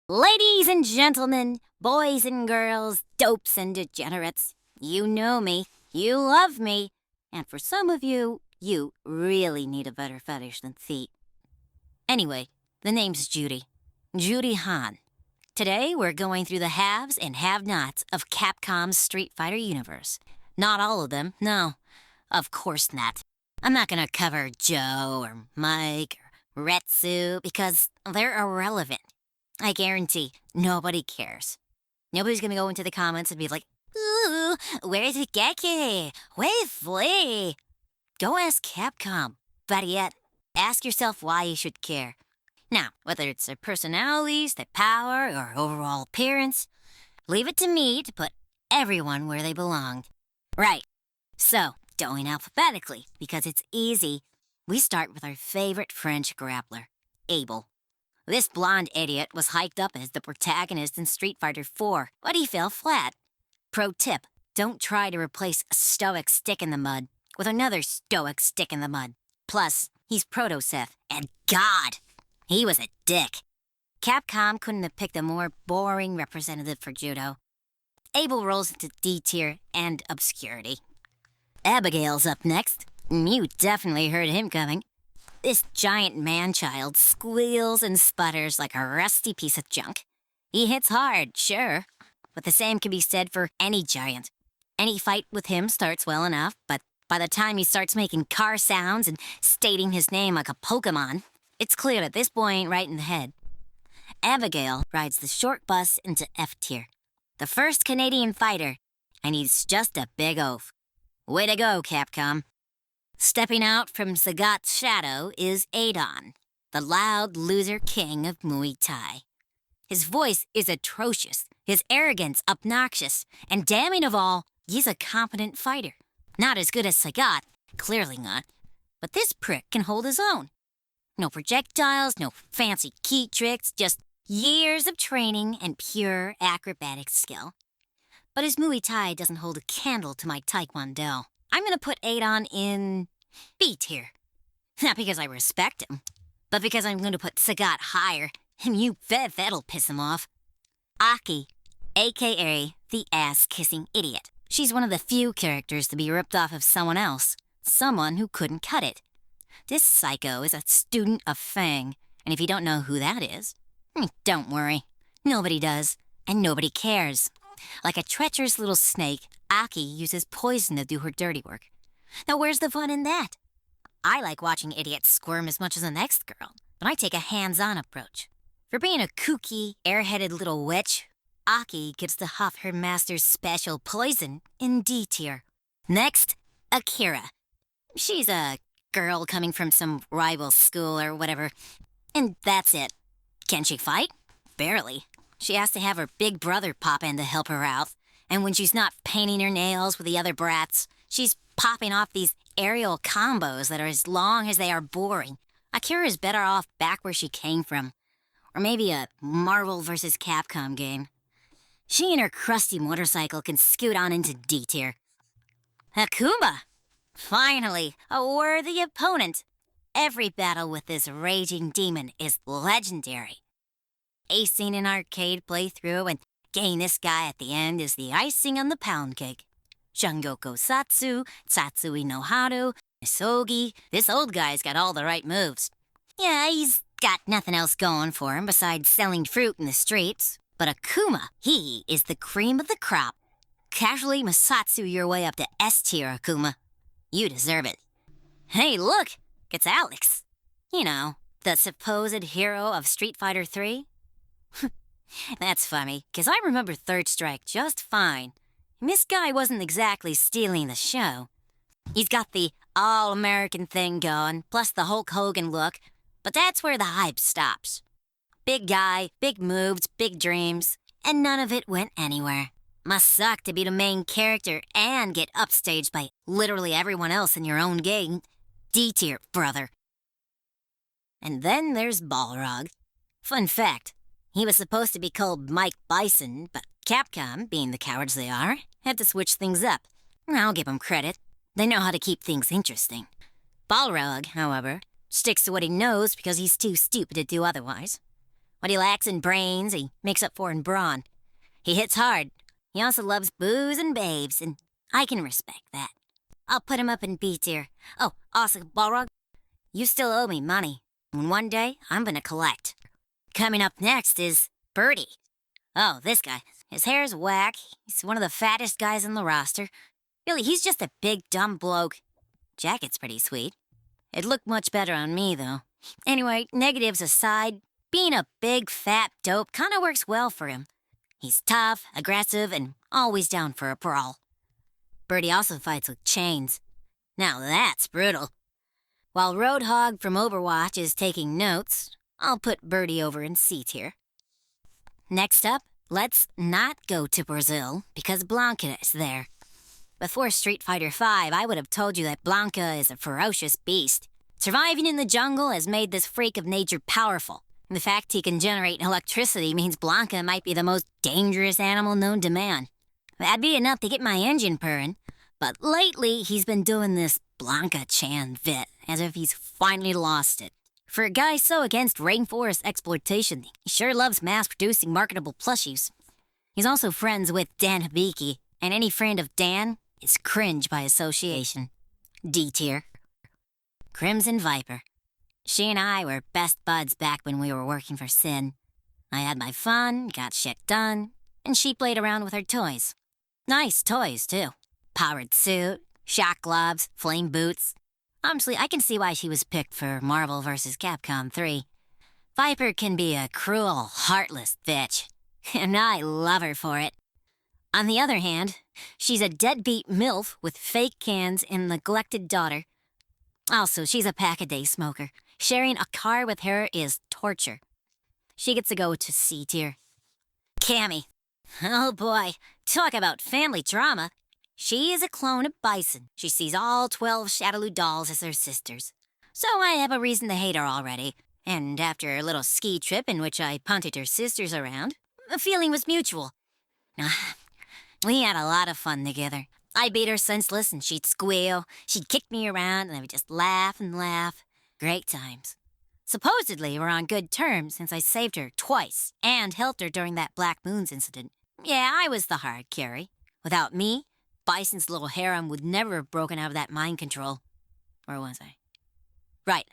Ladies and gentlemen, boys and girls, dopes and degenerates, you know me, you love me, and for some of you, you really need a better fetish than feet. Anyway, the name's Juri Han. Today, we're going through the haves and have-nots of Capcom's Street Fighter universe. Not all of them, no. Of course not. I'm not gonna cover Joe or Mike or Retsu because they're irrelevant. I guarantee nobody cares. Nobody's gonna go into the comments and be like, "Ooh, where's Decapre? Where's Fei?" Go ask Capcom. Better yet, ask yourself why you should care. Now, whether it's their personalities, their power, or overall appearance, leave it to me to put everyone where they belong. Right. So, going alphabetically, because it's easy, we start with our favorite French grappler, Abel. This blonde idiot was hyped up as the protagonist in Street Fighter 4, but he fell flat. Pro tip, don't try to replace a stoic stick in the mud with another stoic stick in the mud. Plus, he's Proto-Sith, and God, he was a dick. Capcom couldn't have picked a more boring representative for judo. Abel rolls into D tier and obscurity. Abigail's up next. You definitely heard him coming. This giant man-child squeals and sputters like a rusty piece of junk. He hits hard, sure, but the same can be said for any giant. Any fight with him starts well enough, but by the time he starts making car sounds and stating his name like a Pokemon, it's clear that this boy ain't right in the head. Abigail rides the short bus into F tier. The first Canadian fighter, and he's just a big oaf. Way to go, Capcom. Stepping out from Sagat's shadow is Adon, the loud loser king of Muay Thai. His voice is atrocious, his arrogance obnoxious, and damning of all, he's a competent fighter. Not as good as Sagat, clearly not, but this prick can hold his own. No projectiles, no fancy key tricks, just years of training and pure acrobatic skill. But his Muay Thai doesn't hold a candle to my Taekwondo. I'm gonna put Adon in B tier. Not because I respect him, but because I'm gonna put Sagat higher, and you bet that'll piss him off. Aki, aka the ass-kissing idiot. She's one of the few characters to be ripped off of someone else. Someone who couldn't cut it. This psycho is a student of FANG, and if you don't know who that is, don't worry. Nobody does, and nobody cares. Like a treacherous little snake, Aki uses poison to do her dirty work. Now where's the fun in that? I like watching idiots squirm as much as the next girl, but I take a hands-on approach. For being a kooky, airheaded little witch, Aki gets to huff her master's special poison in D tier. Next, Akira. She's a girl coming from some rival school or whatever, and that's it. Can she fight? Barely. She has to have her big brother pop in to help her out, and when she's not painting her nails with the other brats, she's popping off these aerial combos that are as long as they are boring. Akira's better off back where she came from. Or maybe a Marvel vs. Capcom game. She and her crusty motorcycle can scoot on into D tier. Akuma! Finally, a worthy opponent. Every battle with this raging demon is legendary. Acing an arcade playthrough and getting this guy at the end is the icing on the pound cake. Shungoku Satsu, Satsui no Haru, Misogi, this old guy's got all the right moves. Yeah, he's got nothing else going for him besides selling fruit in the streets. But Akuma, he is the cream of the crop. Casually Masatsu your way up to S tier, Akuma. You deserve it. Hey, look, it's Alex. You know, the supposed hero of Street Fighter 3. That's funny, because I remember Third Strike just fine. And this guy wasn't exactly stealing the show. He's got the all-American thing going, plus the Hulk Hogan look, but that's where the hype stops. Big guy, big moves, big dreams, and none of it went anywhere. Must suck to be the main character and get upstaged by literally everyone else in your own game. D tier, brother. And then there's Balrog. Fun fact, he was supposed to be called Mike Bison, but Capcom, being the cowards they are, had to switch things up. I'll give them credit. They know how to keep things interesting. Balrog, however, sticks to what he knows because he's too stupid to do otherwise. What he lacks in brains, he makes up for in brawn. He hits hard. He also loves booze and babes, and I can respect that. I'll put him up in B tier. Oh, also, Balrog, you still owe me money, and one day I'm gonna collect. Coming up next is Birdie. Oh, this guy. His hair's whack. He's one of the fattest guys in the roster. Really, he's just a big, dumb bloke. Jacket's pretty sweet. It'd look much better on me, though. Anyway, negatives aside, being a big, fat dope kinda works well for him. He's tough, aggressive, and always down for a brawl. Birdie also fights with chains. Now that's brutal. While Roadhog from Overwatch is taking notes, I'll put Birdie over in C tier. Next up, let's not go to Brazil, because Blanka is there. Before Street Fighter V, I would have told you that Blanka is a ferocious beast. Surviving in the jungle has made this freak of nature powerful. The fact he can generate electricity means Blanka might be the most dangerous animal known to man. That'd be enough to get my engine purring. But lately, he's been doing this Blanka-chan bit, as if he's finally lost it. For a guy so against rainforest exploitation, he sure loves mass-producing marketable plushies. He's also friends with Dan Hibiki, and any friend of Dan is cringe by association. D tier. Crimson Viper. She and I were best buds back when we were working for Sin. I had my fun, got shit done, and she played around with her toys. Nice toys, too. Powered suit, shock gloves, flame boots. Honestly, I can see why she was picked for Marvel vs. Capcom 3. Viper can be a cruel, heartless bitch, and I love her for it. On the other hand, she's a deadbeat MILF with fake cans and neglected daughter. Also, she's a pack-a-day smoker. Sharing a car with her is torture. She gets to go to C tier. Cammy. Oh boy, talk about family drama. She is a clone of Bison. She sees all 12 Shadaloo dolls as her sisters. So I have a reason to hate her already. And after a little ski trip in which I punted her sisters around, the feeling was mutual. We had a lot of fun together. I beat her senseless and she'd squeal. She'd kick me around and I would just laugh and laugh. Great times. Supposedly, we're on good terms since I saved her twice and helped her during that Black Moons incident. Yeah, I was the hard carry. Without me, Bison's little harem would never have broken out of that mind control. Where was I? Right,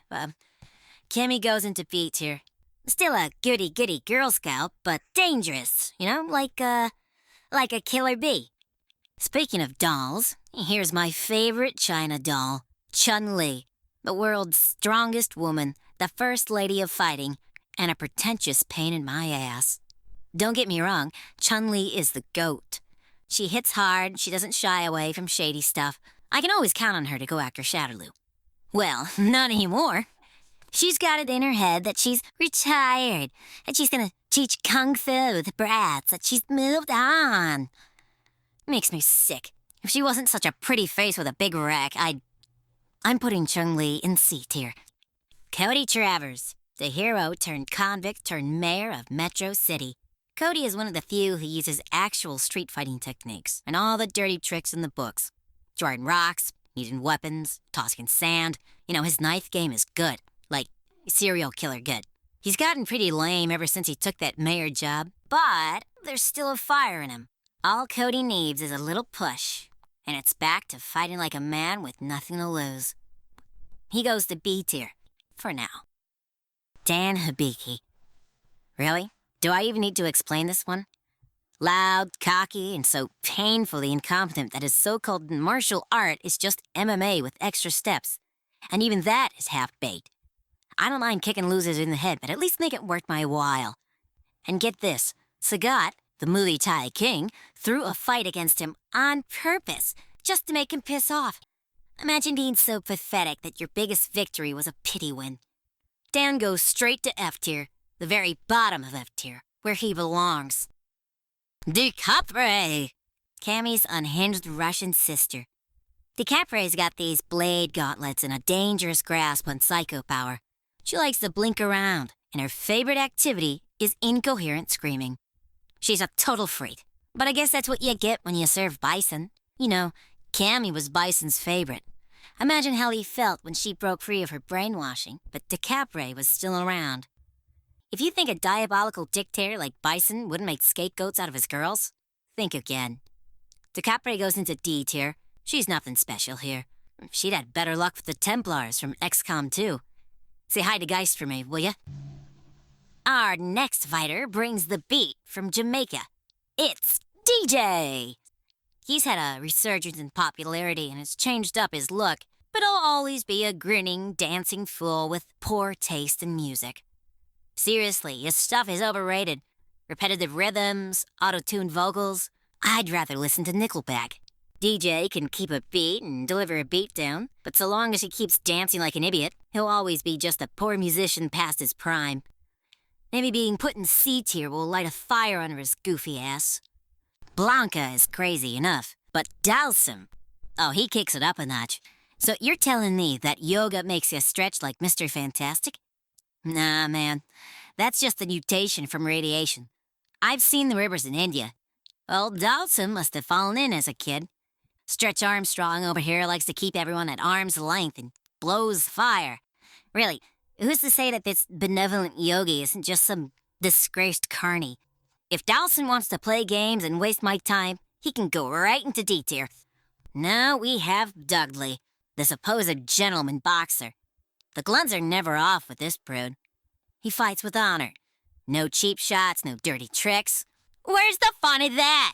Cammy goes into B tier. Still a goody-goody Girl Scout, but dangerous, like a killer bee. Speaking of dolls, here's my favorite China doll, Chun-Li. The world's strongest woman, the first lady of fighting, and a pretentious pain in my ass. Don't get me wrong, Chun-Li is the GOAT. She hits hard, she doesn't shy away from shady stuff. I can always count on her to go after Shadaloo. Well, not anymore. She's got it in her head that she's retired, and she's gonna teach Kung Fu the brats, that she's moved on. Makes me sick. If she wasn't such a pretty face with a big rack, I'm putting Chun-Li in C tier. Cody Travers, the hero turned convict turned mayor of Metro City. Cody is one of the few who uses actual street fighting techniques and all the dirty tricks in the books. Throwing rocks, using weapons, tossing sand. His knife game is good. Like, serial killer good. He's gotten pretty lame ever since he took that mayor job, but there's still a fire in him. All Cody needs is a little push, and it's back to fighting like a man with nothing to lose. He goes to B tier, for now. Dan Hibiki. Really? Do I even need to explain this one? Loud, cocky, and so painfully incompetent that his so-called martial art is just MMA with extra steps. And even that is half-baked. I don't mind kicking losers in the head, but at least make it worth my while. And get this, Sagat, the Muay Thai king, threw a fight against him on purpose, just to make him piss off. Imagine being so pathetic that your biggest victory was a pity win. Dan goes straight to F tier, the very bottom of F tier, where he belongs. Decapre! Cammy's unhinged Russian sister. Decapre's got these blade gauntlets and a dangerous grasp on psycho power. She likes to blink around, and her favorite activity is incoherent screaming. She's a total freak, but I guess that's what you get when you serve Bison. Cammy was Bison's favorite. Imagine how he felt when she broke free of her brainwashing, but Decapre was still around. If you think a diabolical dictator like Bison wouldn't make scapegoats out of his girls, think again. Decapre goes into D tier. She's nothing special here. She'd had better luck with the Templars from XCOM 2. Say hi to Geist for me, will ya? Our next fighter brings the beat from Jamaica. It's Dee Jay. He's had a resurgence in popularity and has changed up his look, but he'll always be a grinning, dancing fool with poor taste in music. Seriously, his stuff is overrated. Repetitive rhythms, auto-tuned vocals. I'd rather listen to Nickelback. DJ can keep a beat and deliver a beatdown, but so long as he keeps dancing like an idiot, he'll always be just a poor musician past his prime. Maybe being put in C tier will light a fire under his goofy ass. Blanka is crazy enough, but Dhalsim, oh, he kicks it up a notch. So you're telling me that yoga makes you stretch like Mr. Fantastic? Nah, man. That's just a mutation from radiation. I've seen the rivers in India. Well, Dhalsim must have fallen in as a kid. Stretch Armstrong over here likes to keep everyone at arm's length and blows fire. Really, who's to say that this benevolent yogi isn't just some disgraced carny? If Dhalsim wants to play games and waste my time, he can go right into D tier. Now we have Dudley, the supposed gentleman boxer. The gloves are never off with this prude. He fights with honor. No cheap shots, no dirty tricks. Where's the fun of that?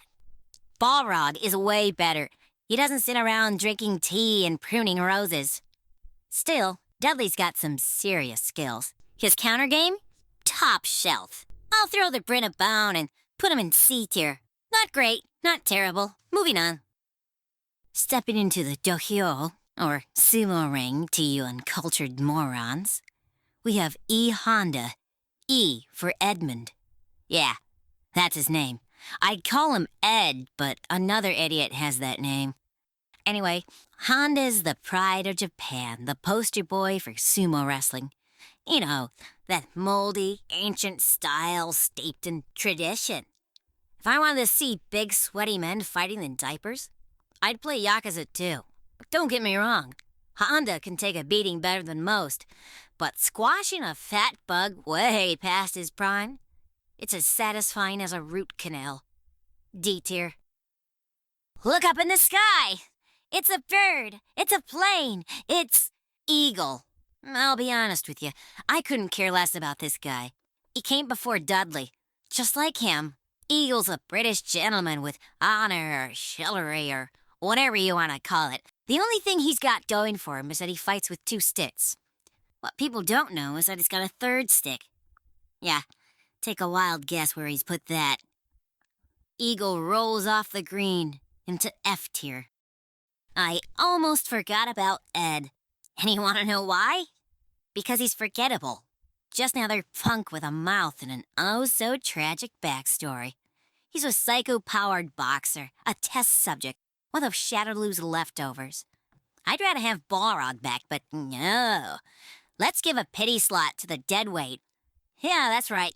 Balrog is way better. He doesn't sit around drinking tea and pruning roses. Still, Dudley's got some serious skills. His counter game? Top shelf. I'll throw the Brin a bone and put him in C tier. Not great, not terrible. Moving on. Stepping into the dohyo, or sumo ring to you uncultured morons, we have Honda. E for Edmond. Yeah, that's his name. I'd call him Ed, but another idiot has that name. Anyway, Honda's the pride of Japan, the poster boy for sumo wrestling. You know, that moldy, ancient style steeped in tradition. If I wanted to see big, sweaty men fighting in diapers, I'd play Yakuza too. Don't get me wrong, Honda can take a beating better than most, but squashing a fat bug way past his prime, it's as satisfying as a root canal. D tier. Look up in the sky! It's a bird! It's a plane! It's Eagle. I'll be honest with you, I couldn't care less about this guy. He came before Dudley. Just like him, Eagle's a British gentleman with honor or chivalry or whatever you want to call it. The only thing he's got going for him is that he fights with 2 sticks. What people don't know is that he's got a 3rd stick. Yeah, take a wild guess where he's put that. Eagle rolls off the green into F tier. I almost forgot about Ed. And you want to know why? Because he's forgettable. Just another punk with a mouth and an oh-so-tragic backstory. He's a psycho-powered boxer, a test subject, one of Shadowloo's leftovers. I'd rather have Balrog back, but no. Let's give a pity slot to the deadweight. Yeah, that's right.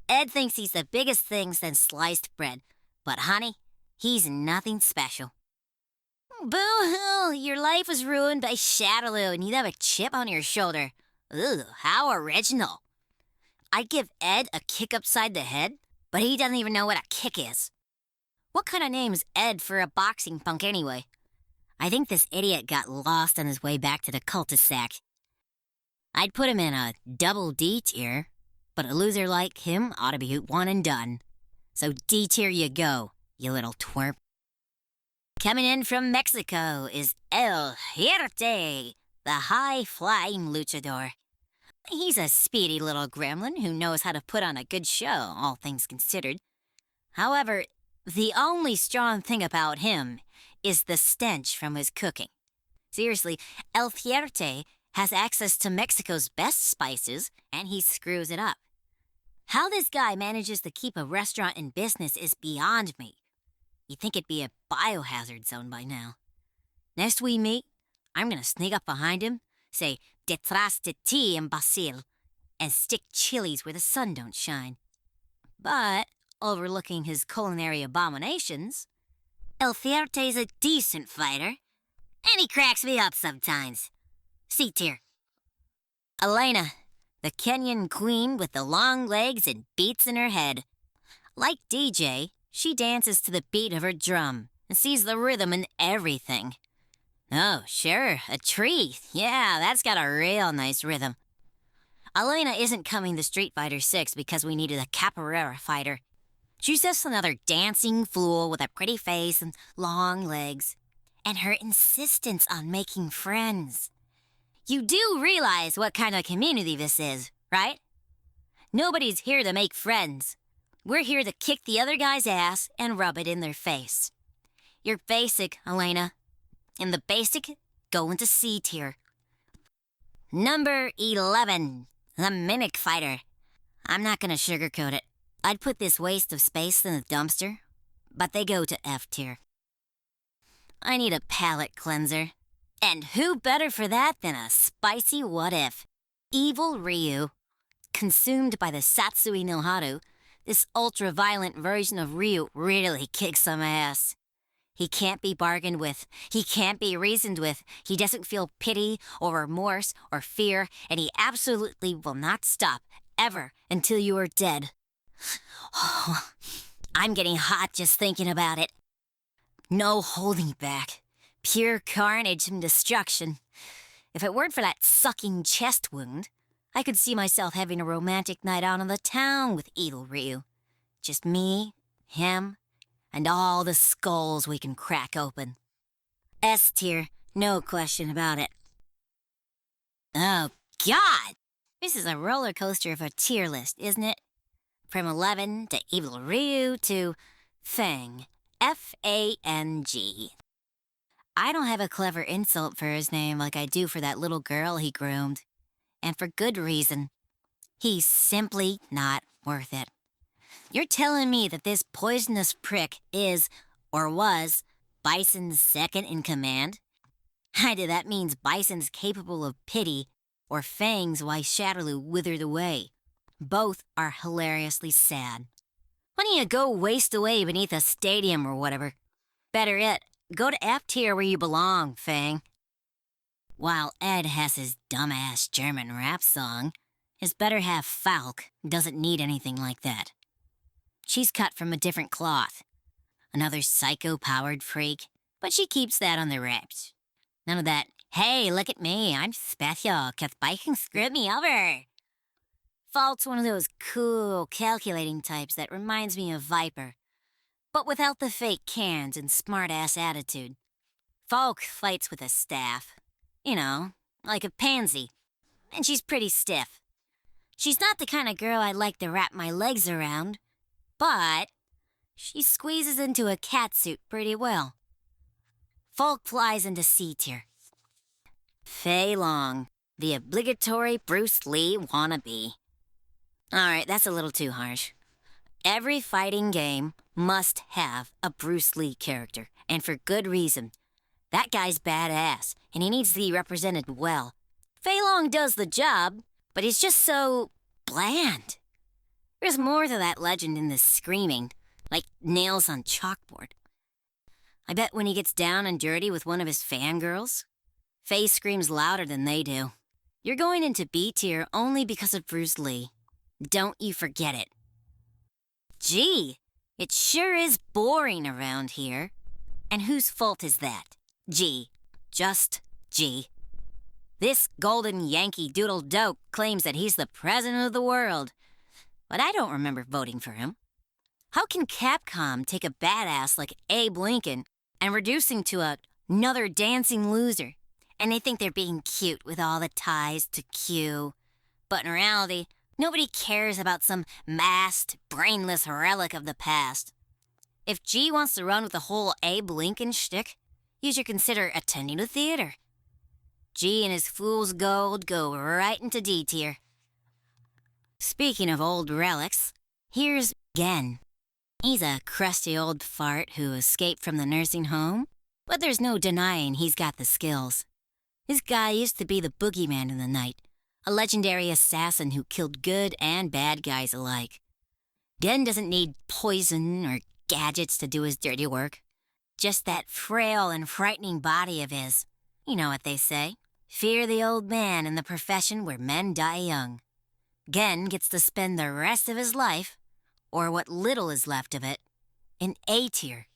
Ed thinks he's the biggest thing since sliced bread. But honey, he's nothing special. Boo-hoo! Your life was ruined by Shadowloo and you'd have a chip on your shoulder. Ooh, how original. I'd give Ed a kick upside the head, but he doesn't even know what a kick is. What kind of name's Ed for a boxing punk anyway? I think this idiot got lost on his way back to the cul-de-sac. I'd put him in a double D tier, but a loser like him ought to be one and done. So D tier you go, you little twerp. Coming in from Mexico is El Fuerte, the high-flying luchador. He's a speedy little gremlin who knows how to put on a good show, all things considered. However, the only strong thing about him is the stench from his cooking. Seriously, El Fuerte has access to Mexico's best spices, and he screws it up. How this guy manages to keep a restaurant in business is beyond me. You'd think it'd be a biohazard zone by now. Next we meet, I'm gonna sneak up behind him, say, "Detrás de ti, imbécile," and stick chilies where the sun don't shine. But, overlooking his culinary abominations, El Fuerte's a decent fighter, and he cracks me up sometimes. C tier. Elena, the Kenyan queen with the long legs and beats in her head. Like Dee Jay, she dances to the beat of her drum and sees the rhythm in everything. Oh, sure, a tree. Yeah, that's got a real nice rhythm. Elena isn't coming to Street Fighter 6 because we needed a capoeira fighter. She's just another dancing fool with a pretty face and long legs. And her insistence on making friends. You do realize what kind of community this is, right? Nobody's here to make friends. We're here to kick the other guy's ass and rub it in their face. You're basic, Elena. And the basic, go into C tier. Number 11, the Mimic Fighter. I'm not gonna sugarcoat it. I'd put this waste of space in a dumpster, but they go to F tier. I need a palate cleanser. And who better for that than a spicy what-if? Evil Ryu. Consumed by the Satsui no Haru, this ultra-violent version of Ryu really kicks some ass. He can't be bargained with. He can't be reasoned with. He doesn't feel pity or remorse or fear, and he absolutely will not stop, ever, until you are dead. Oh, I'm getting hot just thinking about it. No holding back. Pure carnage and destruction. If it weren't for that sucking chest wound, I could see myself having a romantic night out on the town with Evil Ryu. Just me, him, and all the skulls we can crack open. S tier, no question about it. Oh, God! This is a roller coaster of a tier list, isn't it? From 11 to Evil Ryu to FANG. F-A-N-G. I don't have a clever insult for his name like I do for that little girl he groomed. And for good reason. He's simply not worth it. You're telling me that this poisonous prick is, or was, Bison's second in command? Either that means Bison's capable of pity, or Fang's why Shadowloo withered away. Both are hilariously sad. Why don't you go waste away beneath a stadium or whatever? Better yet, go to F tier where you belong, Fang. While Ed has his dumbass German rap song, his better half Falke doesn't need anything like that. She's cut from a different cloth. Another psycho-powered freak, but she keeps that on the wraps. None of that, hey, look at me, I'm special, 'cause biking screwed me over. Falke's one of those cool, calculating types that reminds me of Viper, but without the fake cans and smart-ass attitude. Falke fights with a staff. You know, like a pansy. And she's pretty stiff. She's not the kind of girl I'd like to wrap my legs around, but she squeezes into a catsuit pretty well. Falke flies into C tier. Fei Long, the obligatory Bruce Lee wannabe. Alright, that's a little too harsh. Every fighting game must have a Bruce Lee character, and for good reason. That guy's badass, and he needs to be represented well. Fei Long does the job, but he's just so bland. There's more to that legend in the screaming, like nails on chalkboard. I bet when he gets down and dirty with one of his fangirls, Fei screams louder than they do. You're going into B tier only because of Bruce Lee. Don't you forget it. Gee, it sure is boring around here. And whose fault is that? G. Just G. This golden Yankee Doodle dope claims that he's the president of the world. But I don't remember voting for him. How can Capcom take a badass like Abe Lincoln and reduce him to another dancing loser? And they think they're being cute with all the ties to Q. But in reality, nobody cares about some masked, brainless relic of the past. If G wants to run with the whole Abe Lincoln shtick, you should consider attending a theater. G and his fool's gold go right into D tier. Speaking of old relics, here's Gen. He's a crusty old fart who escaped from the nursing home, but there's no denying he's got the skills. This guy used to be the boogeyman in the night, a legendary assassin who killed good and bad guys alike. Gen doesn't need poison or gadgets to do his dirty work. Just that frail and frightening body of his. You know what they say. Fear the old man in the profession where men die young. Gen gets to spend the rest of his life, or what little is left of it, in A tier.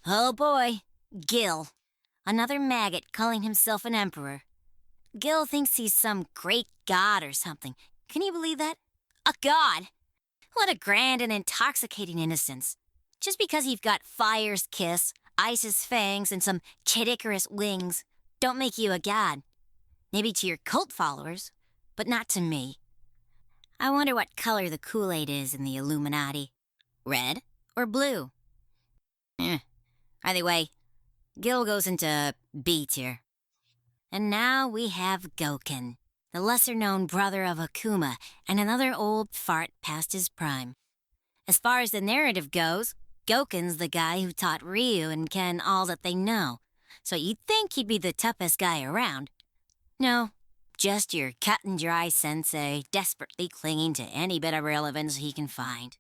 Oh boy, Gill. Another maggot calling himself an emperor. Gill thinks he's some great god or something. Can you believe that? A god? What a grand and intoxicating innocence. Just because you've got fire's kiss, ice's fangs, and some Kid Icarus wings, don't make you a god. Maybe to your cult followers, but not to me. I wonder what color the Kool-Aid is in the Illuminati. Red or blue? Either way, Gill goes into B tier. And now we have Gouken, the lesser-known brother of Akuma and another old fart past his prime. As far as the narrative goes, Gouken's the guy who taught Ryu and Ken all that they know, so you'd think he'd be the toughest guy around. No, just your cut-and-dry sensei desperately clinging to any bit of relevance he can find.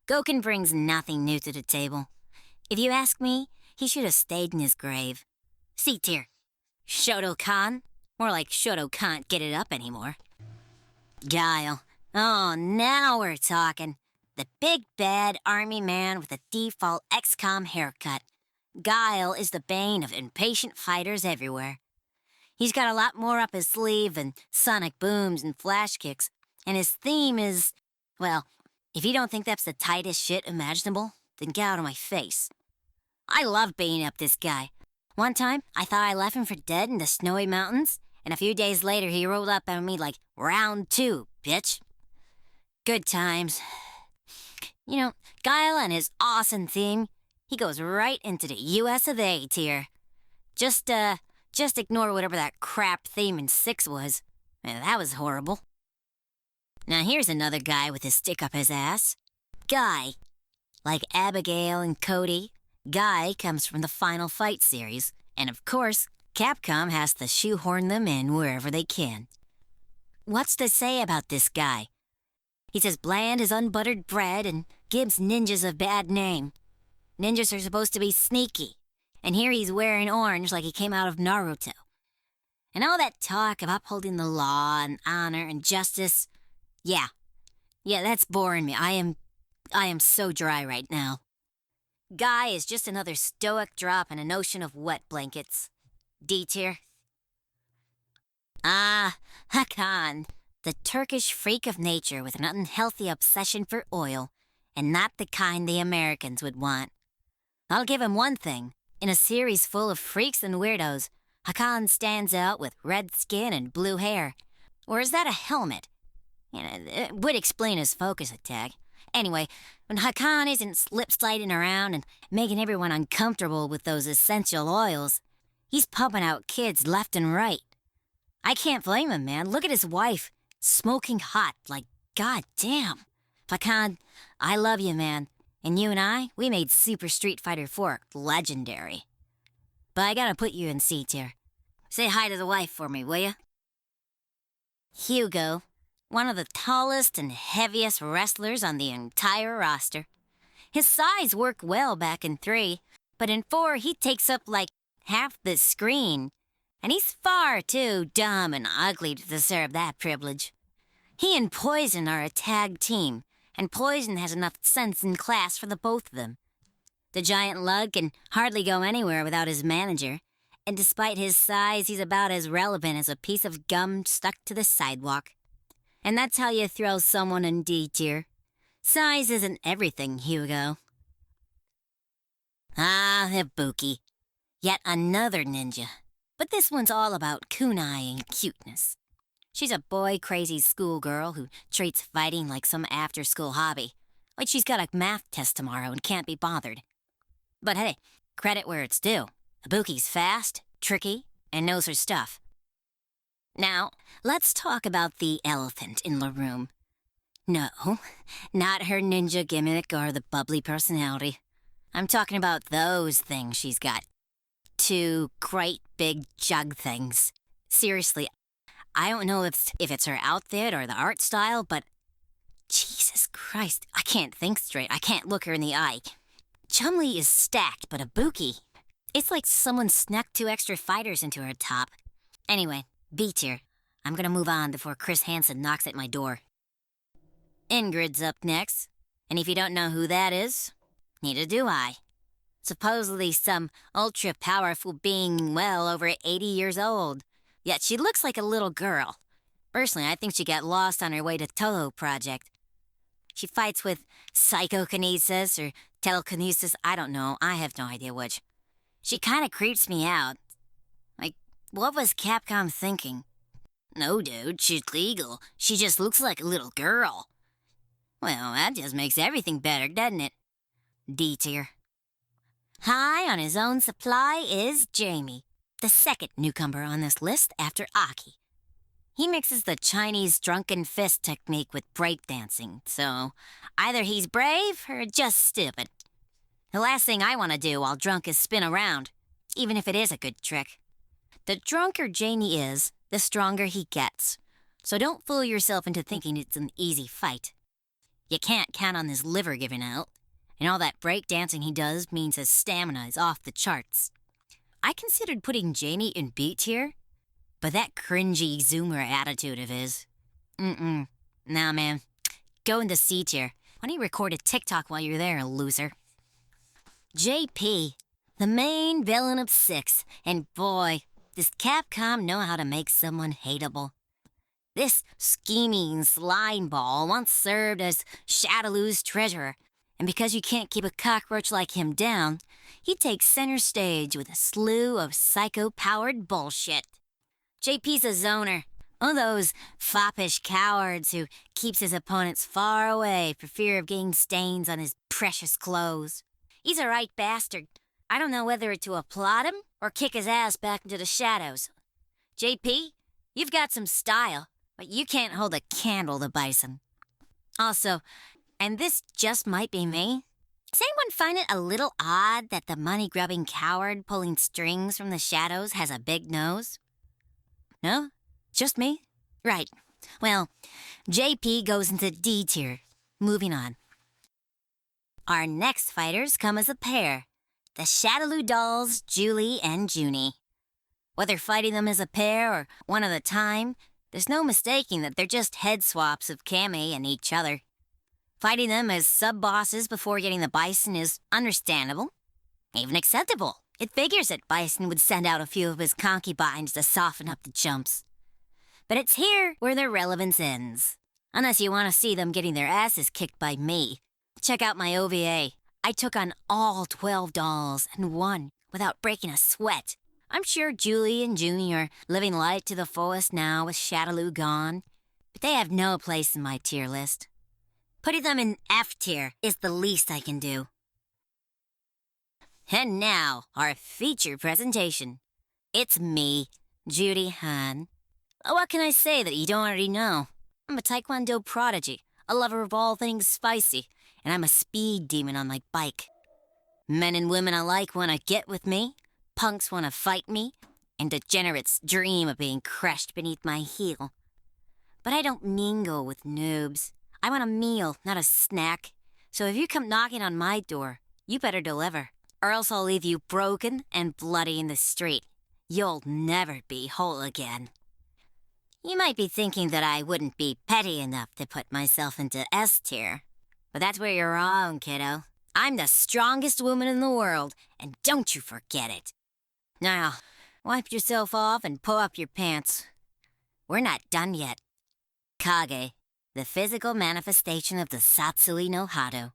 Gouken brings nothing new to the table. If you ask me, he should have stayed in his grave. C tier. Shotokan? More like Shoto can't get it up anymore. Guile. Oh, now we're talking. The big bad army man with the default XCOM haircut. Guile is the bane of impatient fighters everywhere. He's got a lot more up his sleeve than sonic booms and flash kicks, and his theme is, well, if you don't think that's the tightest shit imaginable, then get out of my face. I love beating up this guy. One time, I thought I left him for dead in the snowy mountains, and a few days later he rolled up on me like, round two, bitch. Good times. You know, Guile and his awesome theme, he goes right into the US of A tier. Just ignore whatever that crap theme in 6 was. Man, that was horrible. Now here's another guy with his stick up his ass. Guy. Like Abigail and Cody, Guy comes from the Final Fight series, and of course, Capcom has to shoehorn them in wherever they can. What's to say about this guy? He's as bland as unbuttered bread and gives ninjas a bad name. Ninjas are supposed to be sneaky, and here he's wearing orange like he came out of Naruto. And all that talk of upholding the law and honor and justice, yeah, that's boring me. I am so dry right now. Guy is just another stoic drop in an ocean of wet blankets. D tier. Hakan, the Turkish freak of nature with an unhealthy obsession for oil, and not the kind the Americans would want. I'll give him one thing. In a series full of freaks and weirdos, Hakan stands out with red skin and blue hair. Or is that a helmet? It would explain his focus attack. Anyway, when Hakan isn't slip-sliding around and making everyone uncomfortable with those essential oils, he's pumping out kids left and right. I can't blame him, man. Look at his wife, smoking hot, like, goddamn. Hakan, I love you, man. And you and I, we made Super Street Fighter 4 legendary. But I gotta put you in C tier. Say hi to the wife for me, will ya? Hugo. One of the tallest and heaviest wrestlers on the entire roster. His size worked well back in 3, but in 4 he takes up like half the screen. And he's far too dumb and ugly to deserve that privilege. He and Poison are a tag team, and Poison has enough sense and class for the both of them. The giant lug can hardly go anywhere without his manager, and despite his size, he's about as relevant as a piece of gum stuck to the sidewalk. And that's how you throw someone in D tier. Size isn't everything, Hugo. Ibuki. Yet another ninja. But this one's all about kunai and cuteness. She's a boy-crazy schoolgirl who treats fighting like some after-school hobby. Like she's got a math test tomorrow and can't be bothered. But hey, credit where it's due. Ibuki's fast, tricky, and knows her stuff. Now, let's talk about the elephant in the room. No, not her ninja gimmick or the bubbly personality. I'm talking about those things she's got. 2 great big jug things. Seriously, I don't know if it's her outfit or the art style, but Jesus Christ, I can't think straight. I can't look her in the eye. Chun-Li is stacked, but Ibuki, it's like someone snuck 2 extra fighters into her top. Anyway, B tier. I'm gonna move on before Chris Hansen knocks at my door. Ingrid's up next, and if you don't know who that is, neither do I. Supposedly some ultra-powerful being well over 80 years old, yet she looks like a little girl. Personally, I think she got lost on her way to Toho Project. She fights with psychokinesis or telekinesis, I don't know, I have no idea which. She kinda creeps me out. Like, what was Capcom thinking? No, dude, she's legal. She just looks like a little girl. Well, that just makes everything better, doesn't it? D tier. High on his own supply is Jamie, the second newcomer on this list after Aki. He mixes the Chinese drunken fist technique with breakdancing, so either he's brave or just stupid. The last thing I want to do while drunk is spin around, even if it is a good trick. The drunker Jamie is, the stronger he gets, so don't fool yourself into thinking it's an easy fight. You can't count on his liver giving out, and all that breakdancing he does means his stamina is off the charts. I considered putting Jamie in B tier, but that cringy zoomer attitude of his. Nah, man. Go into C tier. Why don't you record a TikTok while you're there, loser? JP, the main villain of 6, and boy, does Capcom know how to make someone hateable. This scheming slime ball once served as Shadaloo's treasurer, and because you can't keep a cockroach like him down, he takes center stage with a slew of psycho-powered bullshit. JP's a zoner, one of those foppish cowards who keeps his opponents far away for fear of getting stains on his precious clothes. He's a right bastard. I don't know whether to applaud him or kick his ass back into the shadows. JP, you've got some style, but you can't hold a candle to Bison. Also, and this just might be me, does anyone find it a little odd that the money-grubbing coward pulling strings from the shadows has a big nose? No? Just me? Right. Well, JP goes into D tier. Moving on. Our next fighters come as a pair. The Shadaloo dolls, Juli and Juni. Whether fighting them as a pair or one at a time, there's no mistaking that they're just head swaps of Cammy and each other. Fighting them as sub-bosses before getting the Bison is understandable, even acceptable. It figures that Bison would send out a few of his concubines to soften up the chumps. But it's here where their relevance ends. Unless you want to see them getting their asses kicked by me. Check out my OVA. I took on all 12 dolls and won without breaking a sweat. I'm sure Juli and Juni are living life to the fullest now with Shadaloo gone, but they have no place in my tier list. Putting them in F tier is the least I can do. And now, our feature presentation. It's me, Juri Han. What can I say that you don't already know? I'm a Taekwondo prodigy, a lover of all things spicy, and I'm a speed demon on my bike. Men and women alike want to get with me, punks want to fight me, and degenerates dream of being crushed beneath my heel. But I don't mingle with noobs. I want a meal, not a snack. So if you come knocking on my door, you better deliver, or else I'll leave you broken and bloody in the street. You'll never be whole again. You might be thinking that I wouldn't be petty enough to put myself into S tier, but that's where you're wrong, kiddo. I'm the strongest woman in the world, and don't you forget it. Now, wipe yourself off and pull up your pants. We're not done yet. Kage, the physical manifestation of the Satsui no Hado.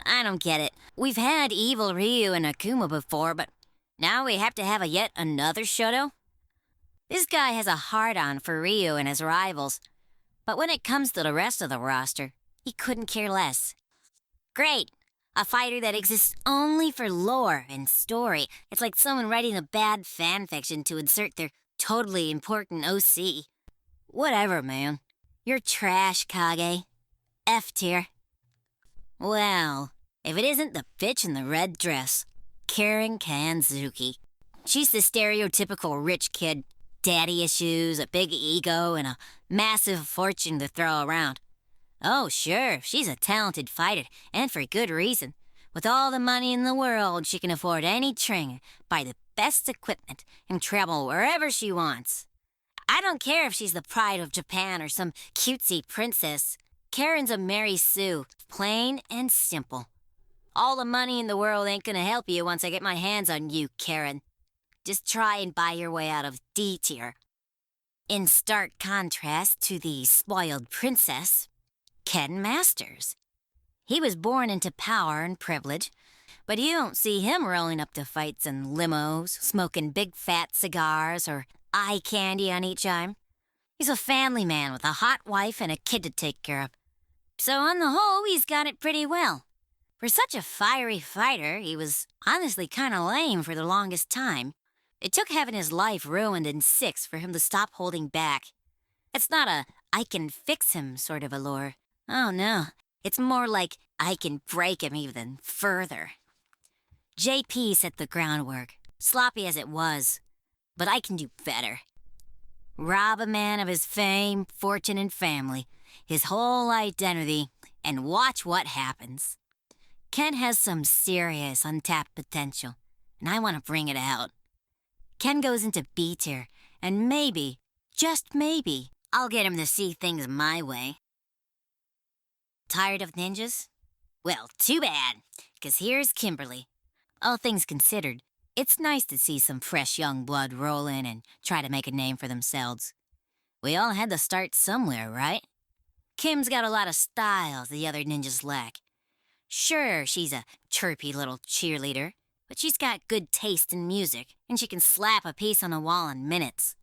I don't get it. We've had evil Ryu and Akuma before, but now we have to have yet another Shoto? This guy has a hard-on for Ryu and his rivals, but when it comes to the rest of the roster, he couldn't care less. Great! A fighter that exists only for lore and story. It's like someone writing a bad fanfiction to insert their totally important OC. Whatever, man. You're trash, Kage. F tier. Well, if it isn't the bitch in the red dress, Karen Kanzuki. She's the stereotypical rich kid. Daddy issues, a big ego, and a massive fortune to throw around. Oh, sure, she's a talented fighter, and for good reason. With all the money in the world, she can afford any trainer, buy the best equipment, and travel wherever she wants. I don't care if she's the pride of Japan or some cutesy princess. Karen's a Mary Sue, plain and simple. All the money in the world ain't gonna help you once I get my hands on you, Karen. Just try and buy your way out of D tier. In stark contrast to the spoiled princess, Ken Masters. He was born into power and privilege, but you don't see him rolling up to fights in limos, smoking big fat cigars, or eye candy on each arm. He's a family man with a hot wife and a kid to take care of. So on the whole, he's got it pretty well. For such a fiery fighter, he was honestly kind of lame for the longest time. It took having his life ruined in 6 for him to stop holding back. It's not a I can fix him sort of allure. Oh no, it's more like I can break him even further. JP set the groundwork, sloppy as it was, but I can do better. Rob a man of his fame, fortune, and family, his whole identity, and watch what happens. Ken has some serious untapped potential, and I want to bring it out. Ken goes into B tier, and maybe, just maybe, I'll get him to see things my way. Tired of ninjas? Well, too bad, 'cause here's Kimberly. All things considered, it's nice to see some fresh young blood roll in and try to make a name for themselves. We all had to start somewhere, right? Kim's got a lot of styles the other ninjas lack. Sure, she's a chirpy little cheerleader, but she's got good taste in music, and she can slap a piece on the wall in minutes.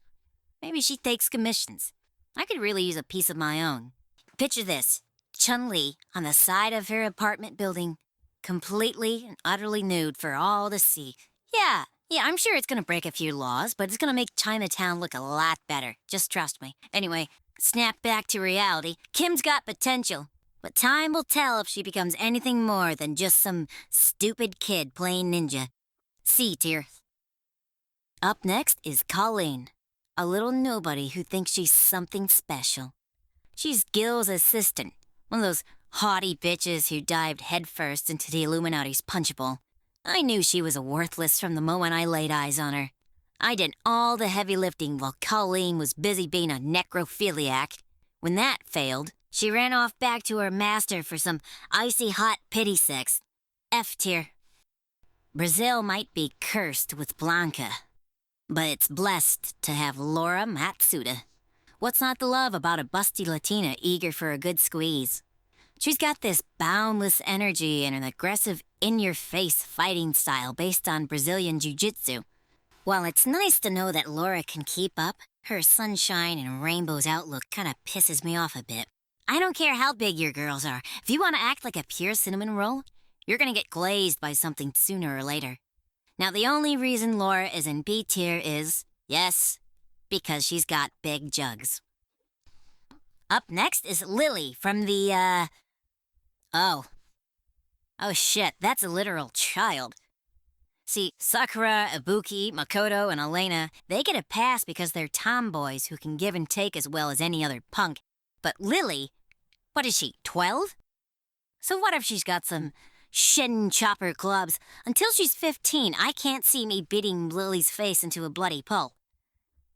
Maybe she takes commissions. I could really use a piece of my own. Picture this, Chun-Li on the side of her apartment building, completely and utterly nude for all to see. Yeah, I'm sure it's gonna break a few laws, but it's gonna make Chinatown look a lot better. Just trust me. Anyway, snap back to reality. Kim's got potential, but time will tell if she becomes anything more than just some stupid kid playing ninja. C tier. Up next is Colleen, a little nobody who thinks she's something special. She's Gill's assistant, one of those haughty bitches who dived headfirst into the Illuminati's punch bowl. I knew she was a worthless from the moment I laid eyes on her. I did all the heavy lifting while Colleen was busy being a necrophiliac. When that failed, she ran off back to her master for some icy hot pity sex. F tier. Brazil might be cursed with Blanka, but it's blessed to have Laura Matsuda. What's not to love about a busty Latina eager for a good squeeze? She's got this boundless energy and an aggressive, in-your-face fighting style based on Brazilian jiu-jitsu. While it's nice to know that Laura can keep up, her sunshine and rainbows outlook kind of pisses me off a bit. I don't care how big your girls are. If you want to act like a pure cinnamon roll, you're going to get glazed by something sooner or later. Now, the only reason Laura is in B tier is, yes, because she's got big jugs. Up next is Lily from the, Oh shit, that's a literal child. See, Sakura, Ibuki, Makoto, and Elena, they get a pass because they're tomboys who can give and take as well as any other punk. But Lily, what is she, 12? So what if she's got some shin chopper clubs? Until she's 15, I can't see me beating Lily's face into a bloody pulp.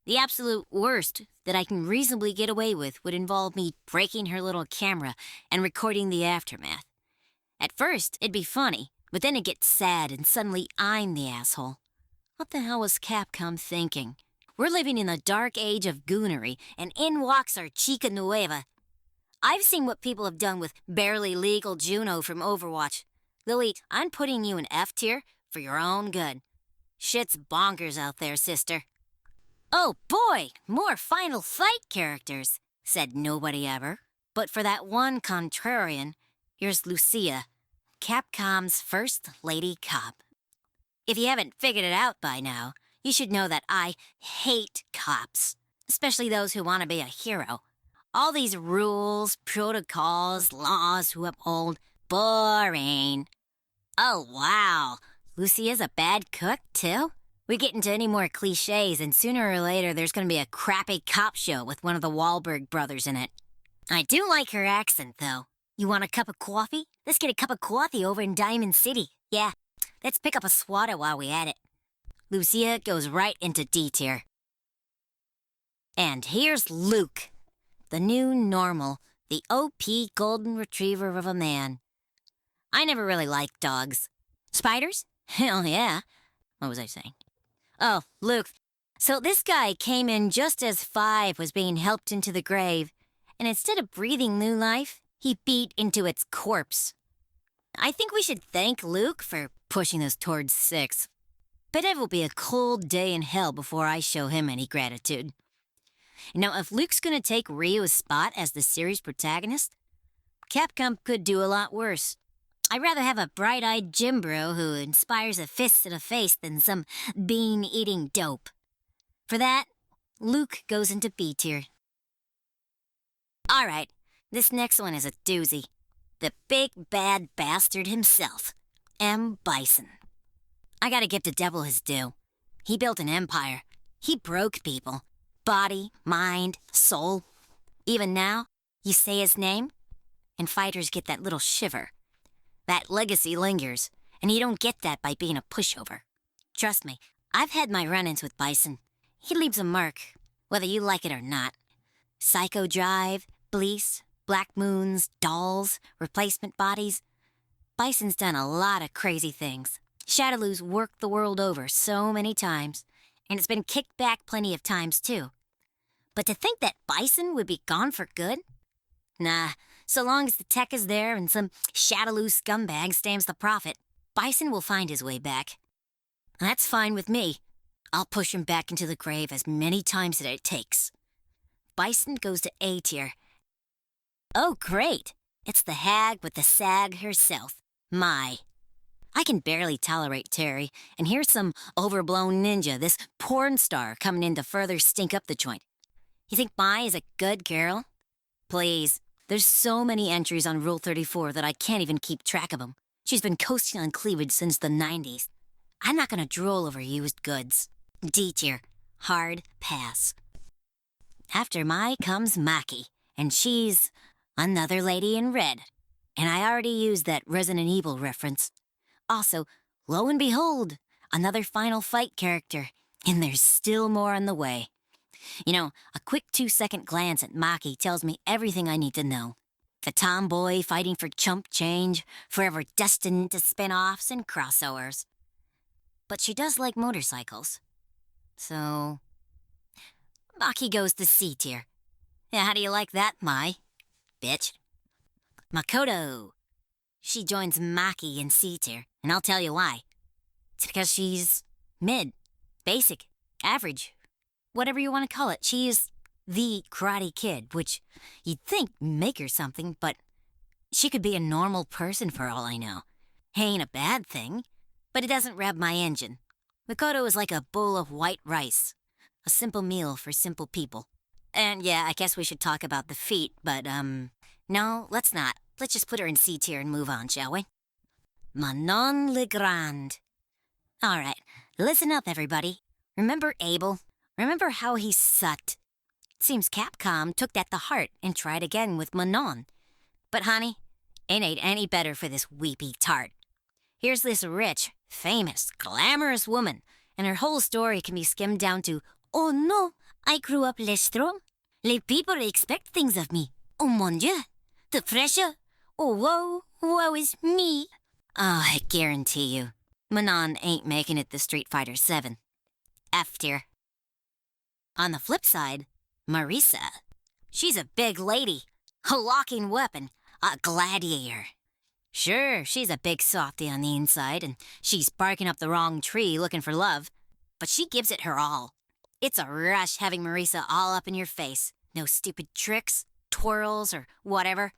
The absolute worst that I can reasonably get away with would involve me breaking her little camera and recording the aftermath. At first, it'd be funny, but then it gets sad and suddenly I'm the asshole. What the hell was Capcom thinking? We're living in the dark age of goonery, and in walks our chica nueva. I've seen what people have done with barely legal Juno from Overwatch. Lily, I'm putting you in F tier for your own good. Shit's bonkers out there, sister. Oh boy, more Final Fight characters, said nobody ever. But for that one contrarian, here's Lucia, Capcom's first lady cop. If you haven't figured it out by now, you should know that I hate cops, especially those who want to be a hero. All these rules, protocols, laws who uphold, boring. Oh wow, Lucia's a bad cook too? We get into any more cliches and sooner or later there's going to be a crappy cop show with one of the Wahlberg brothers in it. I do like her accent though. You want a cup of coffee? Let's get a cup of coffee over in Diamond City. Yeah, let's pick up a swatter while we at it. Lucia goes right into D tier. And here's Luke, the new normal, the OP golden retriever of a man. I never really liked dogs. Spiders? Hell yeah. What was I saying? Oh, Luke. So this guy came in just as Five was being helped into the grave, and instead of breathing new life, he beat into its corpse. I think we should thank Luke for pushing us towards 6. But it will be a cold day in hell before I show him any gratitude. Now, if Luke's gonna take Ryu's spot as the series protagonist, Capcom could do a lot worse. I'd rather have a bright-eyed gym bro who inspires a fist and a face than some bean-eating dope. For that, Luke goes into B tier. All right, this next one is a doozy. The big bad bastard himself, M. Bison. I gotta give the devil his due. He built an empire. He broke people. Body, mind, soul. Even now, you say his name, and fighters get that little shiver. That legacy lingers, and you don't get that by being a pushover. Trust me, I've had my run-ins with Bison. He leaves a mark, whether you like it or not. Psycho Drive, Bleece, Black Moons, Dolls, Replacement Bodies. Bison's done a lot of crazy things. Shadowloo's worked the world over so many times, and it's been kicked back plenty of times too. But to think that Bison would be gone for good? Nah, so long as the tech is there and some Shadowloo scumbag stamps the profit, Bison will find his way back. That's fine with me. I'll push him back into the grave as many times as it takes. Bison goes to A tier. Oh, great. It's the hag with the sag herself, Mai. I can barely tolerate Terry, and here's some overblown ninja, this porn star, coming in to further stink up the joint. You think Mai is a good girl? Please. There's so many entries on Rule 34 that I can't even keep track of them. She's been coasting on cleavage since the 90s. I'm not gonna drool over used goods. D tier. Hard pass. After Mai comes Maki, and she's another lady in red. And I already used that Resident Evil reference. Also, lo and behold, another Final Fight character, and there's still more on the way. You know, a quick 2-second glance at Maki tells me everything I need to know. The tomboy fighting for chump change, forever destined to spin-offs and crossovers. But she does like motorcycles. So, Maki goes to C tier. Yeah, how do you like that, Mai? Bitch. Makoto. She joins Maki in C tier, and I'll tell you why. It's because she's mid, basic, average, whatever you want to call it. She is the Karate Kid, which you'd think make her something, but she could be a normal person for all I know. Ain't a bad thing, but it doesn't rev my engine. Makoto is like a bowl of white rice, a simple meal for simple people. And yeah, I guess we should talk about the feet, but no, let's not. Let's just put her in C tier and move on, shall we? Manon Legrand. All right, listen up, everybody. Remember Abel? Remember how he sucked? Seems Capcom took that to heart and tried again with Manon. But honey, it ain't any better for this weepy tart. Here's this rich, famous, glamorous woman, and her whole story can be skimmed down to, oh no, I grew up lestrom. Les people expect things of me. Oh mon Dieu, the pressure. Oh, woe is me. Oh, I guarantee you, Manon ain't making it to Street Fighter 7. F tier. On the flip side, Marisa. She's a big lady, a walking weapon, a gladiator. Sure, she's a big softy on the inside, and she's barking up the wrong tree looking for love, but she gives it her all. It's a rush having Marisa all up in your face. No stupid tricks, twirls, or whatever.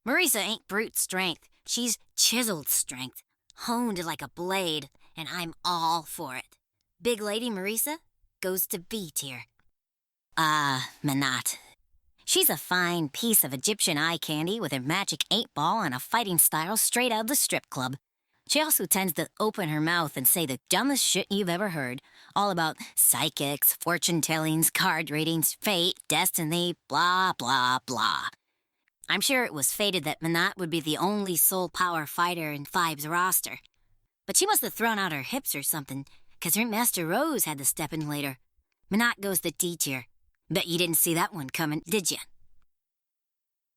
Marisa ain't brute strength. She's chiseled strength, honed like a blade, and I'm all for it. Big Lady Marisa goes to B tier. Manat. She's a fine piece of Egyptian eye candy with a magic 8-ball and a fighting style straight out of the strip club. She also tends to open her mouth and say the dumbest shit you've ever heard, all about psychics, fortune-tellings, card readings, fate, destiny, blah, blah, blah. I'm sure it was fated that Manat would be the only soul power fighter in Five's roster. But she must have thrown out her hips or something, 'cause her Master Rose had to step in later. Manat goes to D tier. Bet you didn't see that one coming, did you?